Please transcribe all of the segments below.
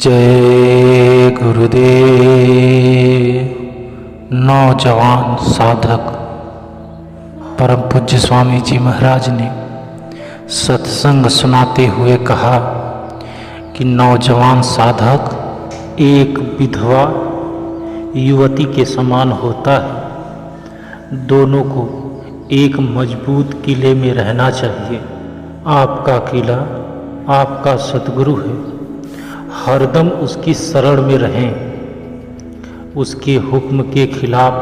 जय गुरुदेव। नौजवान साधक परम पूज्य स्वामी जी महाराज ने सत्संग सुनाते हुए कहा कि नौजवान साधक एक विधवा युवती के समान होता है। दोनों को एक मजबूत किले में रहना चाहिए। आपका किला आपका सतगुरु है। हरदम उसकी शरण में रहें। उसके हुक्म के खिलाफ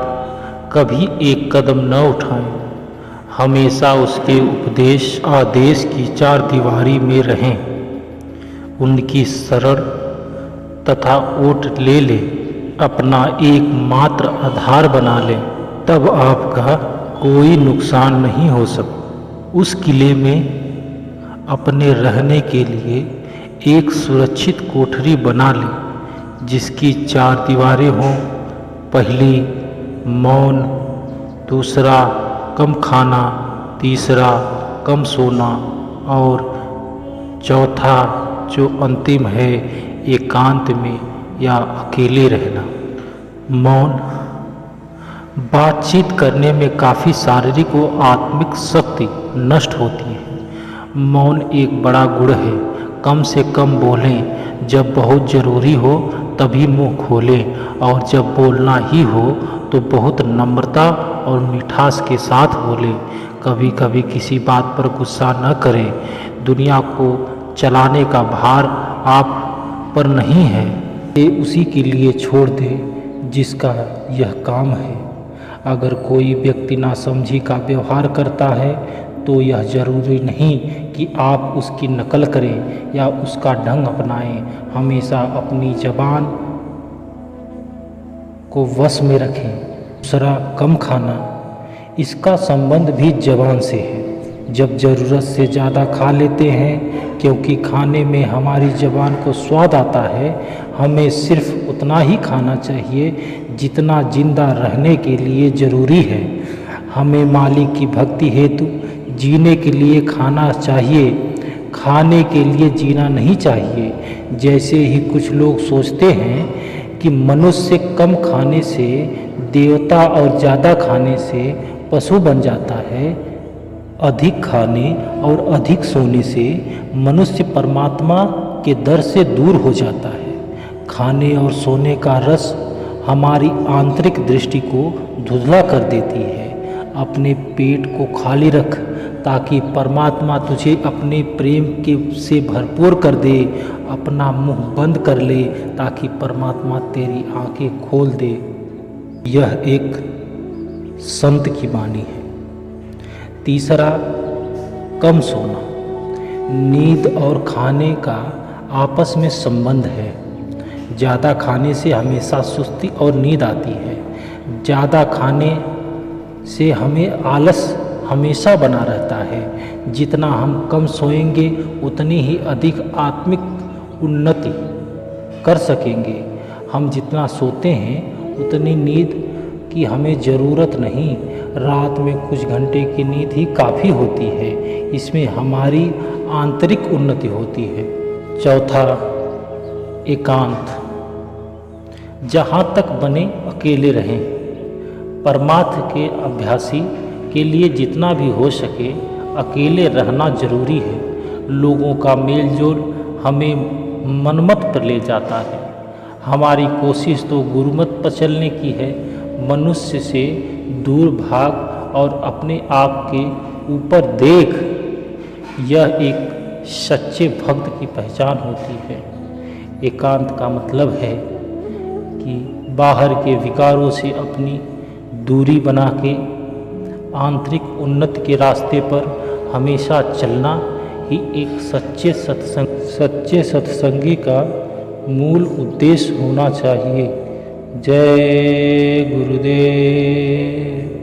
कभी एक कदम न उठाएं। हमेशा उसके उपदेश आदेश की चार दीवारी में रहें। उनकी शरण तथा ओट ले लें, अपना एकमात्र आधार बना लें। तब आपका कोई नुकसान नहीं हो सकता। उस किले में अपने रहने के लिए एक सुरक्षित कोठरी बना लें, जिसकी चार दीवारें हों। पहली मौन, दूसरा कम खाना, तीसरा कम सोना और चौथा जो अंतिम है एकांत में या अकेले रहना। मौन बातचीत करने में काफ़ी शारीरिक व आत्मिक शक्ति नष्ट होती है। मौन एक बड़ा गुण है। कम से कम बोलें। जब बहुत ज़रूरी हो तभी मुंह खोलें और जब बोलना ही हो तो बहुत नम्रता और मिठास के साथ बोलें। कभी कभी किसी बात पर गुस्सा न करें। दुनिया को चलाने का भार आप पर नहीं है। ये उसी के लिए छोड़ दें जिसका यह काम है। अगर कोई व्यक्ति नासमझी का व्यवहार करता है तो यह जरूरी नहीं कि आप उसकी नकल करें या उसका ढंग अपनाएं। हमेशा अपनी ज़बान को वश में रखें। दूसरा कम खाना, इसका संबंध भी ज़बान से है। जब ज़रूरत से ज़्यादा खा लेते हैं क्योंकि खाने में हमारी ज़बान को स्वाद आता है। हमें सिर्फ उतना ही खाना चाहिए जितना जिंदा रहने के लिए ज़रूरी है। हमें मालिक की भक्ति हेतु जीने के लिए खाना चाहिए, खाने के लिए जीना नहीं चाहिए। जैसे ही कुछ लोग सोचते हैं कि मनुष्य कम खाने से देवता और ज़्यादा खाने से पशु बन जाता है। अधिक खाने और अधिक सोने से मनुष्य परमात्मा के दर से दूर हो जाता है। खाने और सोने का रस हमारी आंतरिक दृष्टि को धुंधला कर देती है। अपने पेट को खाली रख ताकि परमात्मा तुझे अपने प्रेम के से भरपूर कर दे। अपना मुंह बंद कर ले ताकि परमात्मा तेरी आंखें खोल दे। यह एक संत की वाणी है। तीसरा कम सोना। नींद और खाने का आपस में संबंध है। ज़्यादा खाने से हमेशा सुस्ती और नींद आती है। ज़्यादा खाने से हमें आलस हमेशा बना रहता है। जितना हम कम सोएंगे उतनी ही अधिक आत्मिक उन्नति कर सकेंगे। हम जितना सोते हैं उतनी नींद की हमें ज़रूरत नहीं। रात में कुछ घंटे की नींद ही काफ़ी होती है। इसमें हमारी आंतरिक उन्नति होती है। चौथा एकांत। जहाँ तक बने अकेले रहें। परमार्थ के अभ्यासी के लिए जितना भी हो सके अकेले रहना जरूरी है। लोगों का मेल जोल हमें मनमत पर ले जाता है। हमारी कोशिश तो गुरुमत पर चलने की है। मनुष्य से दूर भाग और अपने आप के ऊपर देख। यह एक सच्चे भक्त की पहचान होती है। एकांत का मतलब है कि बाहर के विकारों से अपनी दूरी बना के आंतरिक उन्नति के रास्ते पर हमेशा चलना ही एक सच्चे सत्संगी का मूल उद्देश्य होना चाहिए। जय गुरुदेव।